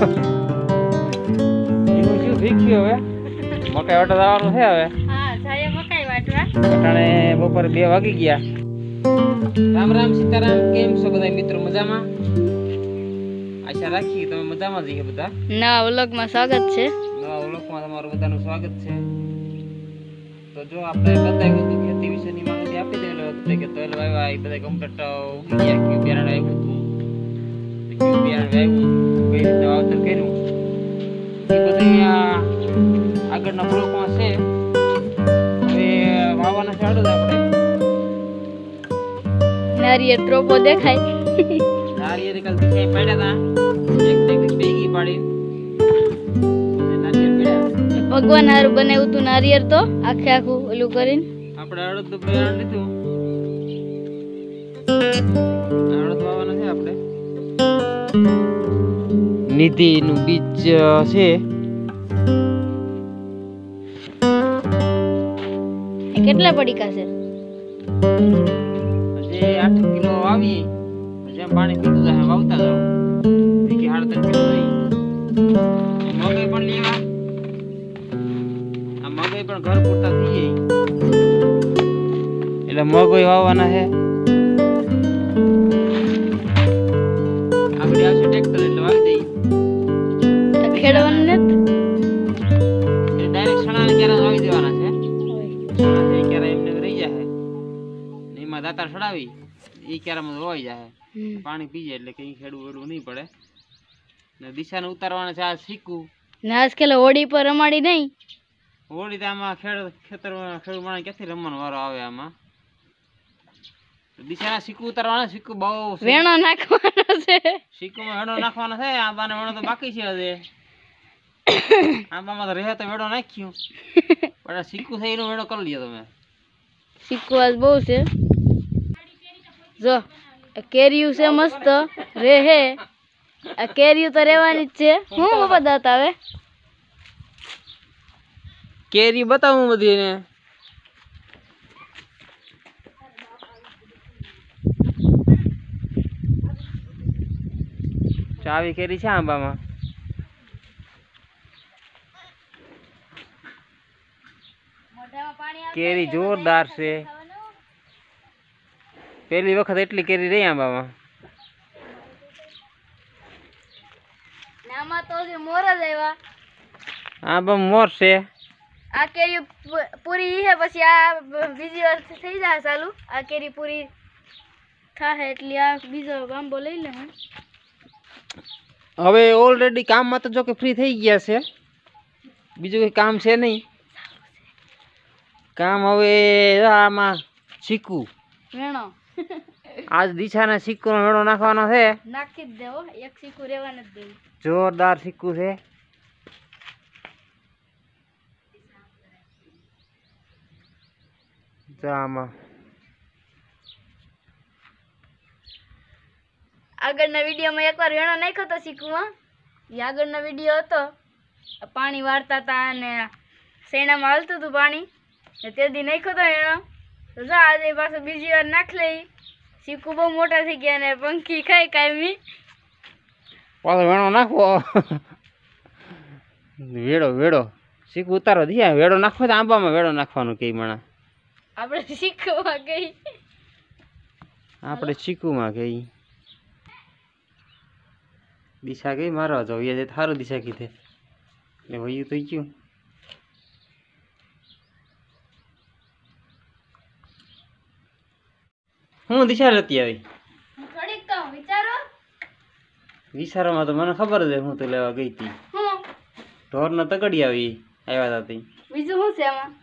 એવું શું શીખ્યું હવે મકાઈ વાટવા જવાનું છે હવે હા જાય મકાઈ વાટવા અટાણે બપોરે 2 વાગી ગયા રામ રામ સીતારામ કેમ છો બધા મિત્રો મજામાં આશા રાખી તમે મજામાં જઈએ બધા ના વ્લોગમાં સ્વાગત છે નવા વ્લોગમાં તમારું બધાનું સ્વાગત છે તો જો આપણે બતાવ્યું હતું ખેતી વિશેની માહિતી આપી દેલો હતી કે તલ વાવ્યા એ બધા કમ્પ્લીટ ઉગી ગયા કે બિયારણ આવ્યું હતું કે બિયારણ આવ્યું કઈ રીતે વાવતર કર્યું એ બધું આગળના બ્લોકમાં છે હવે વાવવાના છે આપણે નારિયેળ ત્રોપો દેખાય નારિયેળ કાલ દિખાઈ પડ્યા હતા એક ભેગી પાડી ભગવાન હારું બનાવ્યું તું નારિયેળ તો આખે આખું ઓલું કરીને આપણે અડદ બિયારણ લીધું અડદ વાવવાના છે આપણે નિધિ નું બીજ છે એ કેટલા પડીકા છે જે 8 કિલો આવી જેમ પાણી પીતું જાય વાવતા જાવ કે 8 કિલો નહીં મગઈ પણ લેવા આ મગઈ પણ ઘર પૂરતા થઈ જાય એટલે મગઈ વાવવાના છે આપણે આવશે ટ્રેક્ટર એટલે વાવી દઈ તો ખેડવાનું નથી એ ડાયરેક્ટ સણાને ક્યારે વાવી દેવાના છે સણા ક્યારે એમને રહી જાય એમાં દાતાર સડાવી એ ક્યારામાં વવાઈ જાય પાણી પી જાય એટલે કઈ ખેડવું વેડવું નહીં પડે ને દિશાને ઉતારવાના છે આ શીકું ને આજકાલ હોડી પર રમાડી નહીં હોળી તો આમાં ખેતરમાં ખેડૂત માણસ ક્યાંથી રમવાનો વારો આવે આમાં દિશાના શીકું ઉતારવાના શીકું બહુ વેણો નાખવાનો છે શીકુમાં વેણો નાખવાનો છે આંબાને વેણો તો બાકી છે હજી આંબામાં તો રહે તો વેણો નાખ્યું પણ આ શીકું છે એનું વેણો કરી લ્યો તમે શીકું આજ બહુ છે જો કેરીયું છે મસ્ત રે હે આ કેરીયું તો રહેવાની જ છે હું બાપા દાંત આવે કેરી બતાવું બધી ને ચાવી કેરી છે આંબામાં કેરી જોરદાર છે પહેલી વખત એટલી કેરી રહી આંબામાં આમાં તો જે મોર જ આવ્યા આંબા મોર છે આ કેરી પૂરી છે પછી આ બીજી વાર થઈ જાય ચાલુ આ કેરી પૂરી થાય એટલે આ બીજો આંબો લઈ લે હવે ઓલરેડી કામમાં તો જો કે ફ્રી થઈ ગયા છે બીજું કઈ કામ છે નહીં કામ હવે આમાં શીખવું વેણો આજ દિશાના સિક્કોનો વેણો નાખવાનો છે નાખી જ દેવો એક સિક્કું રહેવા નથી દેવું જોરદાર સિક્કું છે આમાં આગળના વિડીયોમાં એકવાર વેણો નાખ્યો હતો સિક્કુમાં એ આગળનો વિડીયો હતો પાણી વાળતા હતા અને શેણામાં હાલતું હતું પાણી તે દી નાખ્યો હતો વેણો તો જો આજે પાછું બીજી વાર નાખ લઈ સિક્કુ બહુ મોટા થઈ ગયા ને પંખી ખાઈ કાયમી પાછો વેણો નાખવો વેડો વેડો સિક્કુ ઉતારો દિયા વેડો નાખવો તો આંબામાં વેડો નાખવાનું કઈ માણા આપણે શીખવા ગઈ આપણે શીખુમાં ગઈ દિશા ગઈ મારવા જાવ એ સારું દિશા કીધે એટલે વયું તો ગયું હું દિશા લેતી આવી થોડીક તો વિચારો વિચારોમાં તો મને ખબર છે હું તો લેવા ગઈ હતી ઢોરનો તગડી આવી આવ્યા હતા બીજું શું છે આમાં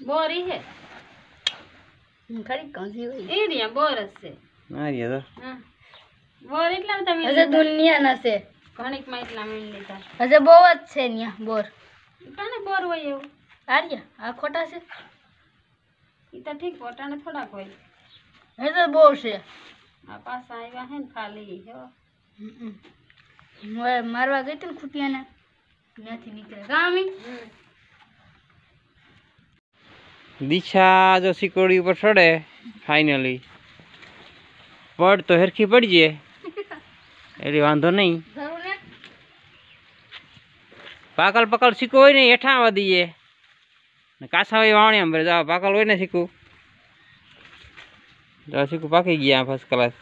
બોરી છે ખડી કાંસી હોય એ રહ્યા બોર જ છે ના રે હા બોર એટલા તમે હજે દુનિયાના છે ઘણીક માં એટલા મેળ લીધા હજે બહુ જ છે ન્યા બોર કાને બોર હોય એવું આર્યા આ ખોટા છે ઈ તો ઠીક પોટાને થોડાક હોય હજે બહુ છે આ પાછા આવ્યા હે ને ખાલી હો મારવા ગઈ હતી ને ખૂટિયાને ત્યાંથી નીકળે ગામી દિશા જો સિકોડી ઉપર ચડે ફાઇનલી પડ તો હેરખી પડી જાય એટલે વાંધો નહીં પાકલ પકલ શીખવું હોય ને હેઠા આવવા દઈએ ને કાસા હોય વાવણી ભરે જાવ પાકલ હોય ને શીખવું તો શીખવું પાકી ગયા ફર્સ્ટ ક્લાસ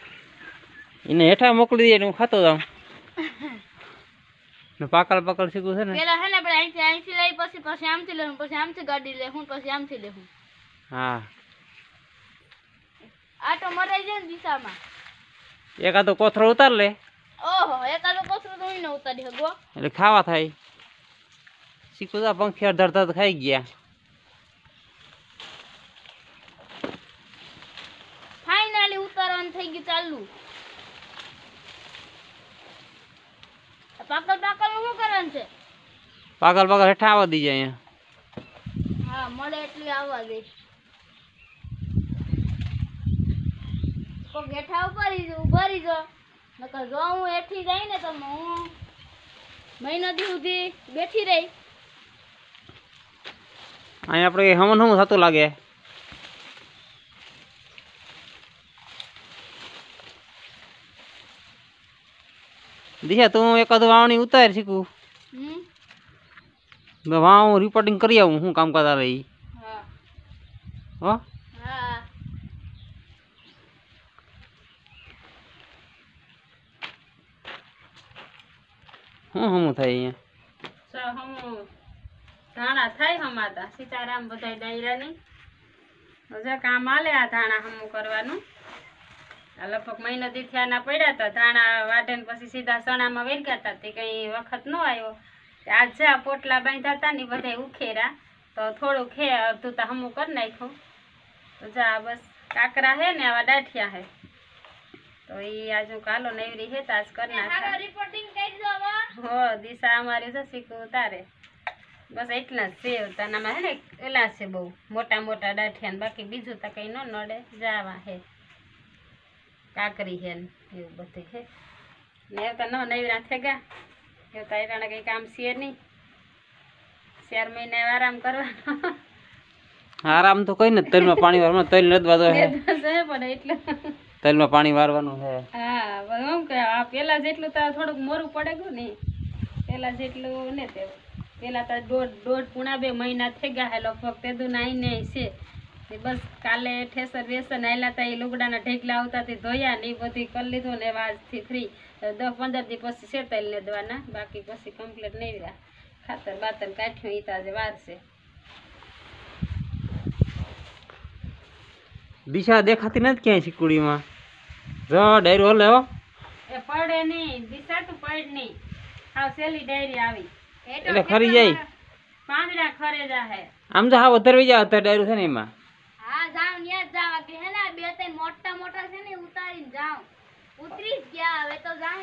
એને હેઠા મોકલી દઈએ ને હું ખાતો જાઉં ને પાકલ પકલ શીખવું છે ને પેલા હે ને આપણે અહીંથી લઈ પછી આમથી લેવું પછી આમથી ગાડી લે હું પછી આમથી લેવું હા આટો મરાઈ જાય ને દિશામાં એકાદો કોથળો ઉતાર લે ઓહો એકાદો કોથળો તો ન ઉતારી હગો એટલે ખાવા થાય શીખવું તા પંખી અડધા અડધા ખાઈ ગયા ફાઇનલી ઉતારવાનું થઈ ગયું ચાલુ પાકલ પાકલ નું શું કરવાનું છે પાકલ પકલ હેઠા આવવા દઈએ અહીંયા હા મળે એટલી આવવા દે કોક હેઠા ઉભારી જો નકર જો હું હેઠી જાય ને તો હું મહિના દી સુધી બેઠી રહી અહીંયા આપણે હમણ હમ થતું લાગે દિશા તું એકાદ વાવણી ઉતાર શીખું વાવ રિપોર્ટિંગ કરી આવું હું કામ કરતા રહી હો હા હમ થાય અહીંયા ધાણા થાય હમાતા સીતારામ બધા ડાયરાની હજા કામ આલે આ ધાણા હમું કરવાનું આ લગભગ મહિનો દી થયાના પડ્યા હતા ધાણા વાઢે પછી સીધા ચણામાં વેરગ્યા હતા તે કઈ વખત ન આવ્યો આજ જા પોટલા બાંધ્યા હતા ને બધા ઉખેરા તો થોડું ખે અડધું તો હમું કરી નાખ્યું તો જા બસ કાકરા હે ને આવા ડાઠિયા હે તો એ આજ હું કાલો નવરી હે તો આજ કરી નાખા રિપોર્ટિંગ કરી દો હો દિશા અમારી જો શીખવું તારે બસ એટલા જ છે તાનામાં હે ને એલા છે બહુ મોટા મોટા ડાઠિયા ને બાકી બીજું તો કઈ ન નડે જાવા હે કાકરી હે ને એવું બધું હે ને તો ન નવરા થેગા એ તો એના કઈ કામ છે નહીં 4 મહિને આરામ કરવાનો આરામ તો કઈ ને તેલમાં પાણી વારવાનું તેલ નદવા દો હે પણ એટલે તેલમાં પાણી વારવાનું છે હા એમ કે આ પેલા જેટલું તો થોડુંક મોરું પડે ગયું ને પેલા જેટલું ને તે પેલા તો દોઢ પૂણા 2 મહિના થઈ ગયા હે લગભગ તેદું નાઈને છે તે બસ કાલે ઠેસર વેસન આયલા તા એ લુગડાના ઢેકલા આવતા તે ધોયા ને એ બધી કરી લીધું ને વાજથી ફ્રી 10-15 દી પછી સેતાઈ લેદવાના બાકી પછી કમ્પ્લીટ નહીં રહ્યા ખાતર બાતર કાઠ્યું ઈ તાજે વાર છે દિશા દેખાતી નથી ક્યાંય શીકુડીમાં જો ડાયરો હલે હો એ પડે નહીં દિશા તો પડ નહીં હાવ સેલી ડાયરી આવી એટલે ખરી જાય પાંદડા ખરે જાહે આમ તો હા વધારે જાય અત્યારે ડાયરો છે ને એમાં હા જાવ ન્યા જાવા કે હે ને 2-3 મોટા મોટા છે ને ઉતારીને જાવ ઉતરી જ ગયા હવે તો જાવ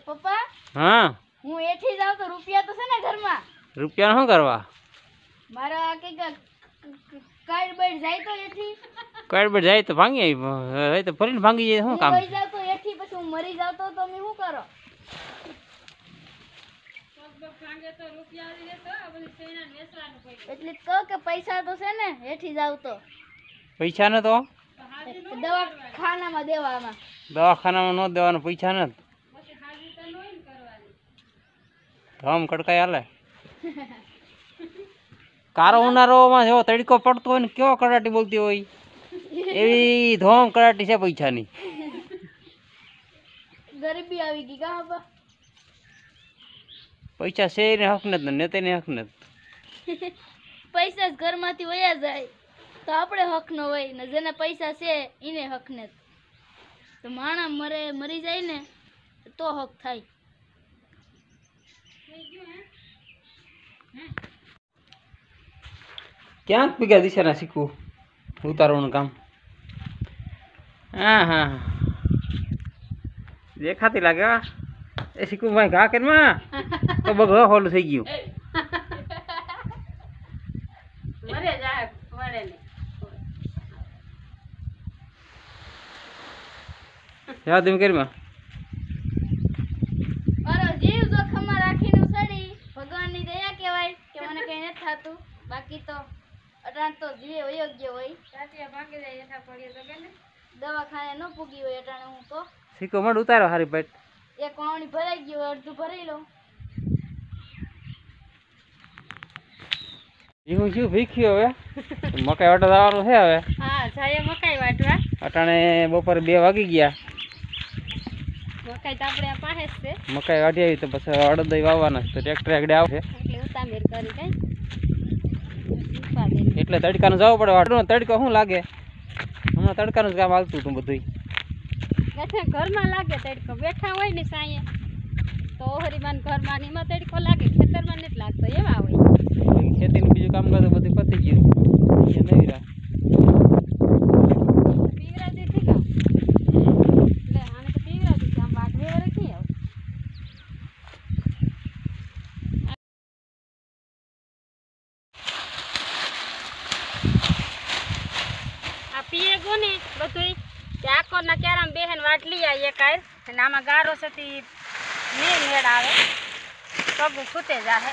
પપ્પા હા હું એઠી જાવ તો રૂપિયા તો છે ને ઘરમાં રૂપિયા શું કરવા મારા કે કાર્ડ બેડ જાય તો એઠી કાર્ડ બેડ જાય તો ભાંગી આવી તો ફરીને ભાંગી જાય શું કામ વઈ જાવ તો એઠી પછી હું મરી જાવ તો તમે શું કરો એટલે તો કે પૈસા તો છે ને એઠી જાવ તો પૈસા ને તો દવાખાનામાં દેવામાં દવાખાનામાં ન દેવાનું પૈસા ને ધમ કડકાઈ હાલે કારો ઉનાળોમાં જેવો તડકો પડતો હોય ને કેવો કડાટી બોલતી હોય એવી ધોમ કડાટી છે પૈસાની ગરીબી આવી ગઈ કા બાપા પૈસા છે ને હક નથી ને તેને હક નથી પૈસા જ ઘરમાંથી વયા જાય તો આપણે હક નો હોય ને જેને પૈસા છે એને હક નથી તો માણા મરી જાય ને તો હક થાય ક્યાંક પીગા દિશાના શીખવું ઉતારવાનું કામ હા હા દેખાતી લાગે એ શીખવું ભાઈ ઘા કેમાં તો બગ હોલું થઈ ગયું મરે જાય મરે ને યાદ એમ કરીમાં મારો જીવ જોખમમાં રાખીને સડી ભગવાનની દયા કહેવાય કે મને કઈ નથી થતું બાકી તો અટાણ તો જે અયોગ્ય હોય સાચિયા ભાગી જાય એઠા પડીએ તો કે દવાખાને ન પૂગી હોય અટાણે હું તો શીખો મડ ઉતારો હારી પેટ એક વાવણી ભરાઈ ગયું અડધું ભરાઈ લઉં હું શું ભીખ્યો હવે મકાઈ વાટવા જવાનું છે હવે. હા જાય મકાઈ વાટવા. અટાણે બપોરે 2 વાગી ગયા. મકાઈ તો આપણે આ પાસે જ છે. મકાઈ વાટી આવી તો પછી અડદઈ વાવવાના છે તો ટ્રેક્ટર આગળ આવશે એટલે ઉતામેર કરી કઈ એટલે તડકાનું જવું પડે. વાટવાનો તડકો શું લાગે હમણાં તડકાનું જ કામ હાલતું હતું બધું. ઘરમાં લાગે તડકો બેઠા હોય ને સાંયે તો ઓહરીમાં ઘરમાં એમાં તડકો લાગે ખેતરમાં નથી લાગતો એવા હોય. ખેતીનું બીજું કામ કરતો બધું પતી ગયું નહીં રહ્યા. પીવરાજી થી કામ એટલે આને તો પીવરાજી કામ વાટ વેવરે નહીં આવે. આ પીએ ગો ને બધું આકોરના ક્યારામાં બેહેન વાટ લઈ આવીએ કાંઈ અને આમાં ગારો સતી મેળ આવે પગ છૂટે જાહે.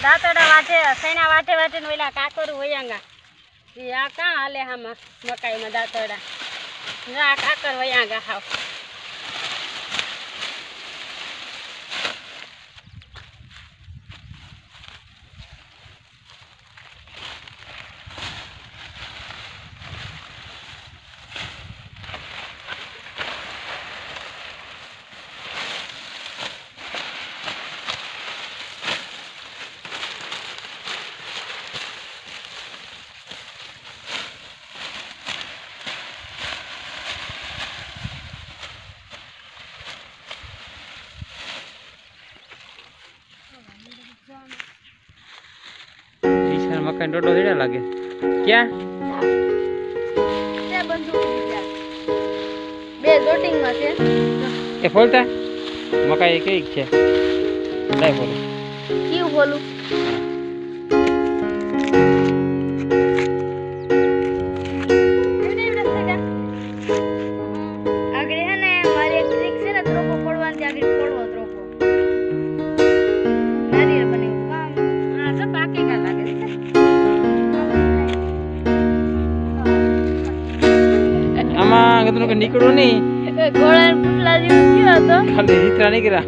દાંતડા વાટે સૈણા વાટે વાટે ને ઓલા કાકરું વયાંગા એ આ કાં હાલે આમાં મકાઈમાં દાંતડા આ કાકર વયાંગા હાવ. મકાઈ ડોડો રેડા લાગે ક્યાં તે બંધુ બે જોટિંગમાં છે એ ફોલતા મકાઈ કઈ છે લઈ બોલો કયું બોલું આગળ હે ને મારી એક ટ્રીક છે ને ત્રોપો પડવાની આગળ પડવો ત્રોપો નારિયેળ બને કામ આ તો પાકી કા લાગે છે. આમાં કીધું કે નીકળો નહીં ગોળા ફૂટલા જેવું થયો હતો ખાલી રીતરા નીકળ્યા